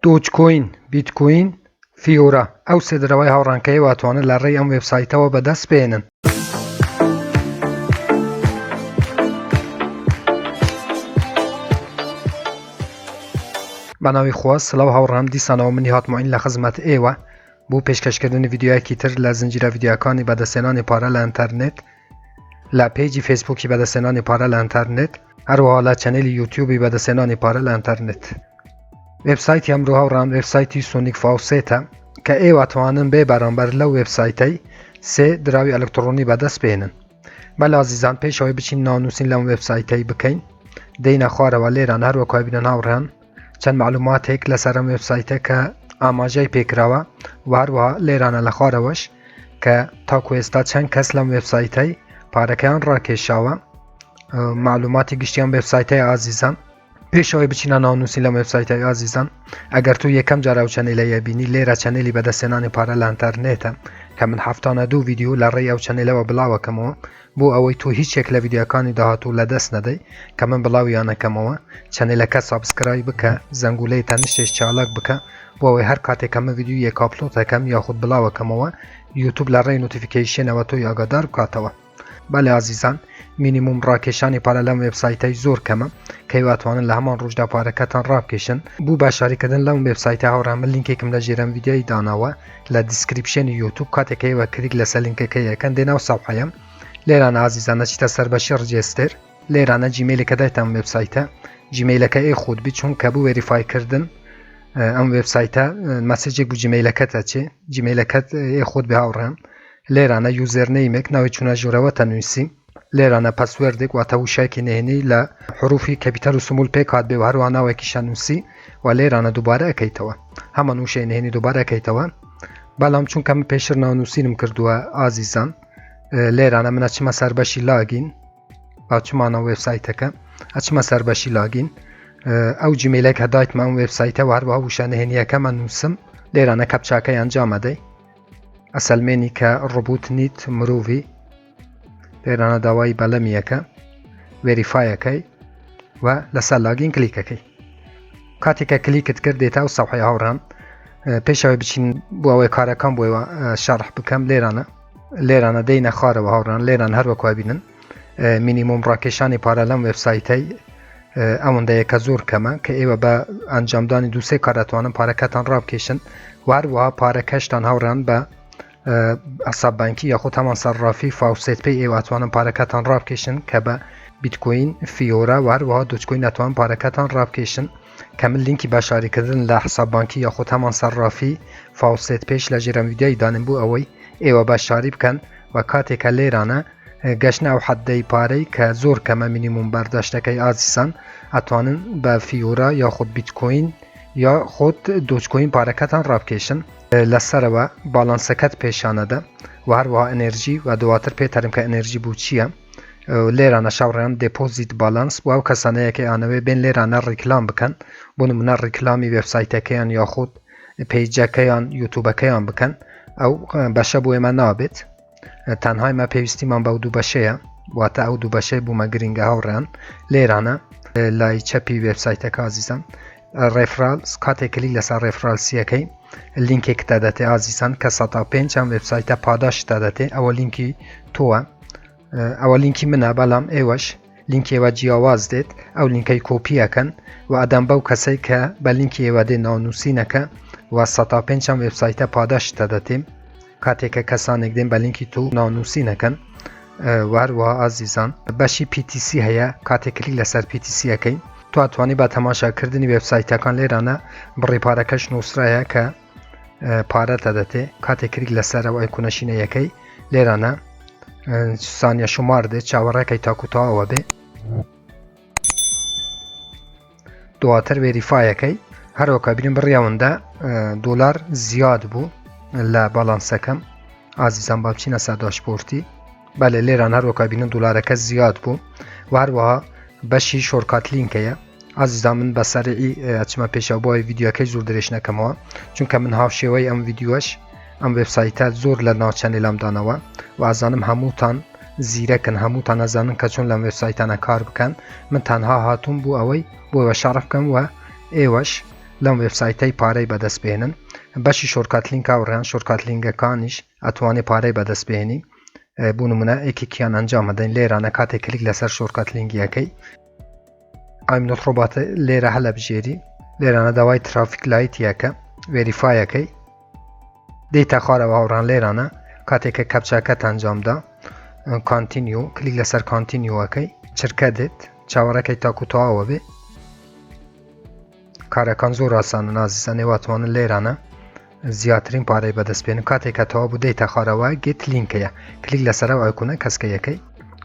دوجکۆین، بیتکۆین، فیۆرە ئەو سێ دەرەوەی هاوڕانکەیە واتوانن لە ڕێی ئەم وێبسایتەوە بەدەست بێنن. بەناوی خوا سڵاو هاوڕام، دیسانەوە منی هاتماین لە خزمەت ئێوە بۆ پێشکەشکردنی ڤیدیۆیەکی تر لە زنجیرە ڤیدیۆکانی بەدەستهێنانی پارە لە ئینتەرنێت، لە پێیجی فەیسبووکی بەدەستهێنانی پارە لە ئینتەرنێت، هەروەها لە چەنێلی یوتیوبی بەدەستهێنانی پارە لە ئینتەرنێت. وێبسایتی ئەمڕۆ هاوڕان وێبسایتی سونیک فاوسێتە کە ئێوە توانن بێ بەرامبەر لەو وێبسایتەی سێ دراوی ئەلکترۆنی بەدەست بێنن. بەڵێ ئازیزان، پێشەوەی بچین ناونووسین لەم وێبسایتەی بکەین، دەینە خوارەوە. لێران هەروەکو بینن هاوڕان چەند معلوماتێک لەسەر ئەم وێبسایتە کە ئاماژەی پێکراوە، و هەروەها لێرانە لە خوارەوەش کە تاکو ئێستا چەند کەس لەم وێبسایتەی پارەکەیان ڕاکێشاوە. معلوماتی گشتیان وێبسایتەی ئازیزان. پێشەوەی بچینە ناونووسین لەم وێبسایتەی ئازیزان، ئەگەر تو یەکەم جارە ئەو چەنێلەیە بینی، لێرە چەنێلی بەدەستهێنانی پارە لە ئینتەرنێتە کە من هەفتانە 2 ڤیدیۆ لە ڕێی ئەو چەنێلەوە بڵاوەکەمەوە بۆ ئەوەی تو هیچێک لە ڤیدیۆکانی داهاتوو لە دەست نەدەی کە من بڵاویانەکەمەوە. چەنێلەکە سابسکرایب بکە، زەنگولەی تەنیشتێش چالاک بکە بۆ ئەوەی هەر کاتێک ئەمە ڤیدیۆ یەک ئاپلۆدەکەم یاخود بڵاوەکەمەوە یوتیوب لە ڕێی نۆتیفیکەیشنەوە تۆی ئاگادار بکاتەوە. بەڵێ ئازیزان، مینیموم ڕاکێشانی پارە لەم وێبسایتەی زۆر کەمە کە هیواتوانن لە هەمان ڕۆژدا پارەکەتان ڕابکێشن. بوو باشاریکردن لەم وێبسایتە هاوڕان من لینکێکم لە ژێرم ڤیدیۆی داناوە لە دیسکریپشنی یوتیوب. کاتێکەوە کلیک لەسەر لینکەکەی یەکەن دێناو سەفحەیە. لێرانە ئازیزانە چیتە سەربەشی ڕجێستر، لێرانە جیمێلێکە دایتان وێبسایتە، جیمێلەکە ئێ خۆت بی چون کە بوو وێریفایکردن ئەم وێبسایتە مەسیجێک بوو جیمێلەکەتە چێ جیمێلەکەت ئێ خۆت بێ هاوڕان. لێرانە یوزەرنەیمێک ناوی چونە ژوورەوە تەنووسی، لێرانە پەسوەردێک واتە وشایکی نهێنی لە حروفی کەپیتەر و سمول پێک هات بێ و هەروە ناوێکی شەنووسی، و لێرانە دووبارە ئەەکەیتەوە هەمان وشەی نهێنی دووبارە ئەەکەیتەوە. بەڵام چونکە من پێشتر ناونووسینم کردووە ئازیزان، لێرانە منە چمە سەربەشی لاگین، با چمانە وێبسایتەکە ئەچمە سەربەشی لاگین. ئەو جیمێلێک هەدایتمە ئەم وێبسایتە و هەروەها وشە نهێنیەکەمە نووسم. لێرانە کەپچاکەی ئەنجامەدەی ئەسەلمێنی کە ڕبوت نیت مرۆڤی، لێرانە داوای بەلەمیەکە وێریفایەکەی و لەسەر لاگین کلیکەکەی. کاتێکە کلیکت کرد دێتە و سەفحەی هاوڕان. پێشەوەی بچین بۆ ئەوەی کارەکان بۆیەوە شەڕح بکەم، لێرانە دەینە خوارەوە هاوڕان. لێران هەروەکو بینن مینیموم ڕاکێشانی پارە لەم وێبسایتەی ئەوەندەیە کە زۆر کەمە کە ئێوە بە ئەنجامدانی دووسێ کارەتوانن پارەکەتان ڕابکێشن، و هەروەها پارەکەشتان هاوڕان بە ئەساب بانکی یاخود هەمان سەرڕافی فاوسێت پێی ئێواتوانن پارەکەتان ڕابکێشن کە بە بیتکۆین، فیۆرە و هەروەها دوجکۆین ناتوان پارەکەتان ڕابکێشن کە من لینکی باشاریکردن لە حساب بانکی یاخود هەمان سەرڕافی فاوسێت پێش لە ژێرە ڤیدیۆی دانم بوو ئەوەی ئێوە باشاری بکەن، و کاتێکە لێرانە گەشتە ئەو حەدەی پارەی کە زۆر کەمە مینیموم بەرداشتەکەی ئازیسان ئەتوانن بە فیۆرە یاخود بیتکۆین یا خۆت دۆچکۆین پارەکەتان ڕابکێشن. لەسەرەوە باڵانسەکەت پیشانەدە و هەروەها ئەنێرژی و دواتر پێتەرم کە ئەنێرژی بوو چییە. لێرانە شاوڕێن دێپۆزیت باڵانس و ئەو کەسانەیەکە ئانەوێ بێن لێرانە ڕیکلام بکەن، بۆ نمونە ڕیکلامی وێبسایتەکەیان یاخود پەیجەکەیان یوتیوبەکەیان بکەن. ئەو بەشە بۆ ئێمە نابێت، تەنها ئێمە پێویستیمان بەو دوو بەشەیە، واتە ئەو دوو بەشەی بوومە گرینگە هاوڕێن. لێرانە لای چەپی وێبسایتەکە ئازیزان ڕێفرالس، کاتێک کلیک لەسەر ڕێفرالسیەکەی لینکێک دەدەتێ ئازیزان کە 105 ئەم وێبسایتە پاداش دەدەتێ. ئەوە لینکی تۆوە، ئەوە لینکی منە، بەڵام ئێوەش لینکێوە جیاواز دێت، ئەو لینکەی کۆپیەکەن و ئەدەم بەو کەسەی کە بە لینکی ئێوە دێ ناونووسینەکە و 105 ئەم وێبسایتە پاداش دەدەتێ. کاتێکە کەسانێک دێن بە لینکی تو ناونووسینەکەن. وهروەها ئازیزان بەشی PTC هەیە، کاتێک کلیک لەسەر PTCەکەی تو ئەتوانی بە تەماشاکردنی وێبسایتەکان. لێرانە بڕی پارەکەش نووسرایە کە پارە دەدەتێ. کاتێک کلیک لەسەرەوە ئایکۆنەشینەیەکەی لێرانە سانیە شمار دێت، چاوەڕێکەی تاکوتەوە بێ، دواتر وێریفایەکەی هەروەکە بینیم بڕیاوەندە دۆلار زیاد بوو لە باڵانسەکەم. ئازیزان با بچینە سەر داشبۆرتی. بەڵێ لێران هەروەکە بینن دۆلارەکە زیاد بوو و هەروەها بەشی شۆرکات لینکەیە. ئازیزان من بەسەرعی ئەچمە پێشەوە بۆ ڤیدیۆکەی زۆر درێژ نەکەمەوە، چونکە من هاوشێوەی ئەم ڤیدیۆش ئەم وێبسایتە زۆر لە ناوچەنێلام دانەوە و ئازانم هەمووتان زیرەکن، هەمووتان ئەزانن کە چۆن لەم وێبسایتانە کار بکەن. من تەنها هاتووم بوو ئەوەی بۆەوە شەڕ بکەم و ئێوەش لەم وێبسایتەی پارەی بەدەستبێنن بەشی شۆرکات لینک هاوڕێیان شۆرکات لینکەکانیش ئەتوانێت پارەی بەدەستبێنی بۆ نمونە یەکێکیان ئەنجام بدەین لێرانە کاتێک کلیک لەسەر شۆرکات لینکیەکەی ئایمنۆت ڕۆباتە لێرە هەلە بژێری لێرانە داوای ترافیک لایتیەکە وێریفایەکەی دەیتە خوارەوە هاوڕان لێرانە کاتێککە کەپچاکەت ئەنجامدا کانتینیو کلیک لەسەر کانتینیوەکەی چرکە دێت چاوەڕەکەی تاکو تەواوە بێ کارەکان زۆر ئاسانە نازیزان ئێواتوانن لێرانە زیاترین پارەی بەدەستبێنن کاتێککە تەوا بوو دەیتە خوارەوە گێت لینکەیە کلیک لەسەرەوە ئایکونە کەسکەیەکەی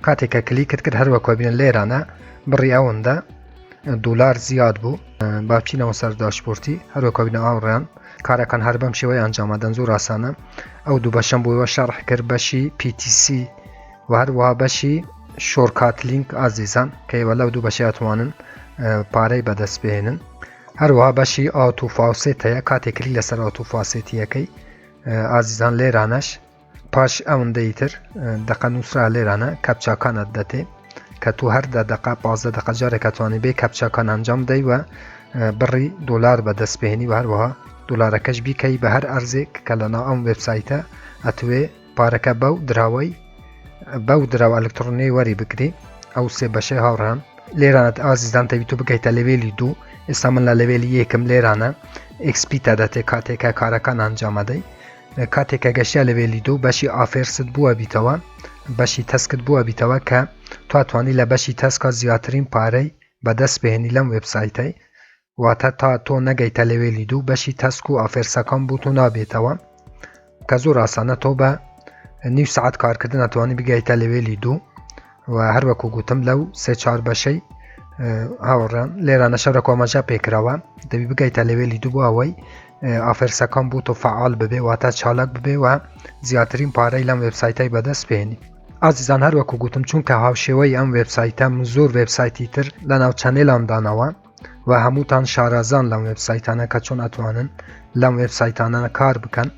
کاتێککە کلیکت کرد هەروەکو بینن لێرانە بڕی ئەوەندە دولار زیاد بوو باچینەوە سەر داشبۆرتی هەروەکو بینە ئاوڕیان کارەکان هەر بەم شێوەی ئەنجامەدەن زۆر ئاسانە ئەو دوو بەشەم بۆیەوە شەڕح کرد بەشی PTC و هەروەها بەشی شۆرکات لینک ئازیزان کە ئێوە لەو دوو بەشی ئەتوانن پارەی بەدەستبێنن هەروەها بەشی ئاتوفاوسێت هەیە کاتێک کلیک لەسەر ئاتوفاسێتیەکەی ئازیزان لێرانەش پاش ئەوەندەی تر دەقە نووسرا لێرانە کەپچاکانت دەتێ کە تو هەر دەقە 15 دقە جارێک ئەتوانێت بێ کەپچاکان ئەنجام دەی و بڕی دۆلار بەدەستبێنی و هەروەها دۆلارەکەش بیکەی بە هەر ئەرزێک کە لەناو ئەم وێبسایتە ئەتوێ پارەکە بەو دراوەی بەو دراوە ئەلکترۆنی وەری بگری ئەو سێ بەشەی هاوڕان لێرانت ئازیزان تەویتو بگەیتە لێڤێلی 2 ئێستا من لە لێڤێلی یەکم لێرانە XP دەدەتێ کاتێکە کارەکان ئەنجامەدەی کاتێکە گەشتە لێڤێلی 2 بەشی ئافێرست بووە بیتەوە بەشی تەسکت بووە بیتەوە کە تواتوانی لە بەشی تەسکە زیاترین پارەی بەدەست بهێنی لەم وێبسایتەی واتە تا تۆ نەگەیتە لێڤێلی 2 بەشی تەسک و ئافێرسەکان بوو و نابێتەوە کە زۆر ئاسانە تۆ بە نیو سعات کارکردن ئەتوانی بگەیتە لێڤێلی 2 و هەروەکو گوتم لەو 3-4 بەشەی هاوڕان لێرانە شەرە کۆمەژە پێکراوە دەبی بگەیتە لێڤێلی 2 بۆ ئەوەی ئافێرسەکان بوو تۆ فعال ببێ واتە چالاک ببێ و زیاترین پارەی لەم وێبسایتەی بەدەست بهێنی ئازیزان هەروەکو گوتم چونکە هاوشێوەی ئەم وێبسایتە زۆر وێبسایتی تر لە ناو چەنێلامدانەوە و هەمووتان شارەزان لەم وێبسایتانە کە چۆن ئەتوانن لەم وێبسایتانە کار بکەن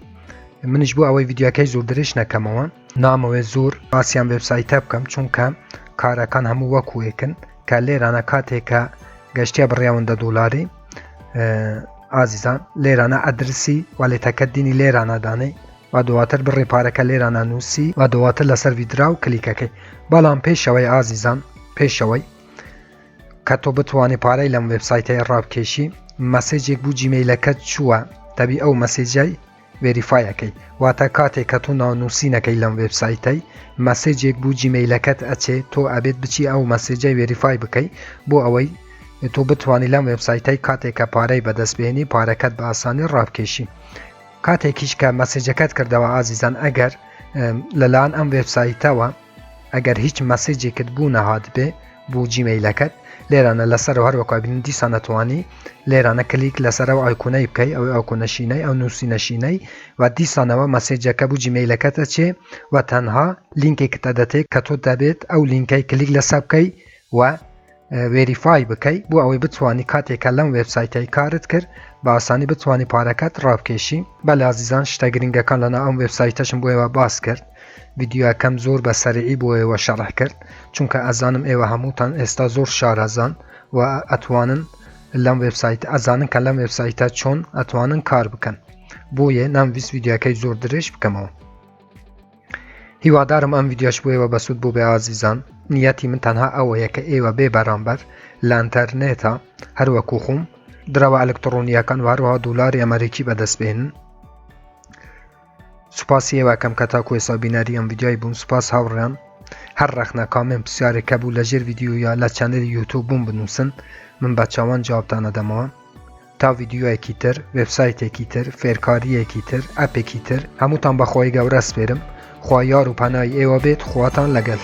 منیش بۆ ئەوەی ڤیدیۆکەی زۆر درێژ نەکەمەوە نامەوێت زۆر باسییان وێبسایتە بکەم چونکە کارەکان هەموو وەکوێکن کە لێرانە کاتێکە گەشتە بڕیاوەندە دۆلاری ئازیزان لێرانە ئەدرسی والێتەکە دینی لێرانەدانەی و دواتر بڕێ پارەکە لێرانە نووسی و دواتر لەسەر ڤیدرا و کلیکەکەی بەڵام پێشەوەی ئازیزان پێشەوەی کە تۆ بتوانێ پارەی لەم وێبسایتەی ڕابکێشی مەسێجێک بوو جیمەیلەکەت چووە دەبی ئەو مەسێجای وێریفایەکەی واتە کاتێک کە تۆ ناونووسینەکەی لەم وێبسایتەی مەسێجێک بوو جیمەیلەکەت ئەچێ تۆ ئەبێت بچی ئەو مەسێجای وێریفای بکەی بۆ ئەوەی تۆ بتوانی لەم وێبسایتەی کاتێککە پارەی بەدەستبێنی پارەکەت بە ئاسانی ڕابکێشی کاتێکیش کە مەسێجەکەت کردەوە ئازیزان ئەگەر لەلاەن ئەم وێبسایتەوە ئەگەر هیچ مەسێجێکت بوو نەهات بێ بۆ جیمەیلەکەت لێرانە لەسەر وهەروەکو بینن دیسان نەتوانی لێرانە کلیک لەسەرەوە ئایکونەی بکەی ئەو ئایکونەشینەی ئەو نووسینەشینەی و دیسانەوە مەسێجەکە بوو جیمەیلەکەتە چێ و تەنها لینکێکتە دەتێت کە تۆ دەبێت ئەو لینکەی کلیک لەسەر بکەی و وێریفای بکەی بۆ ئەوەی بتوانی کاتێکە لەم وێبسایتەی کارت کرد بە ئاسانی بتوانی پارەکەت ڕابکێشی بەڵێ ئازیزان شتە گرنگەکان لەنا ئەم وێبسایتەشم بۆ ئێوە باس کرد ڤیدیۆەکەم زۆر بە سەرعی بۆ ئێوە شەڕح کرد چونکە ئەزانم ئێوە هەمووتان ئێستا زۆر شارەزان و ئەتوانن لەم وێبسایت ئەزانن کە لەم وێبسایتە چۆن ئەتوانن کار بکەن بۆیە نامویست ڤیدیۆەکەی زۆر درێژ بکەمەوە هیوادارم ئەم ڤیدیۆش بۆ ئێوە بەسوود بوو بێ ئازیزان نیەتی من تەنها ئەوەیە کە ئێوە بێ بەرامبەر لە ئینتەرنێتە هەروەکو خۆم دراوە ئەلکترۆنیەکان وهروەها دۆلاری ئەمریکی بەدەستبێنن سوپاسی ئێوەکەم کە تاکو ئێستا بینەری ئەم ڤیدیۆی بوون سوپاس هاوڕێیان هەر ڕەخنە کامنت پرسیارێکە بوو لەژێر ڤیدیۆ یا لە چەنەلی یوتیوب بوون بنووسن من بە چاوان جوابتان ئەدەمەوە تا ڤیدیۆیەکی تر وێبسایتێکی تر فێرکاریەکی تر ئەپێکی تر هەمووتان بەخۆی گەورە سپێرم خوا یار و پەنای ئێوە بێت خواتان لەگەڵ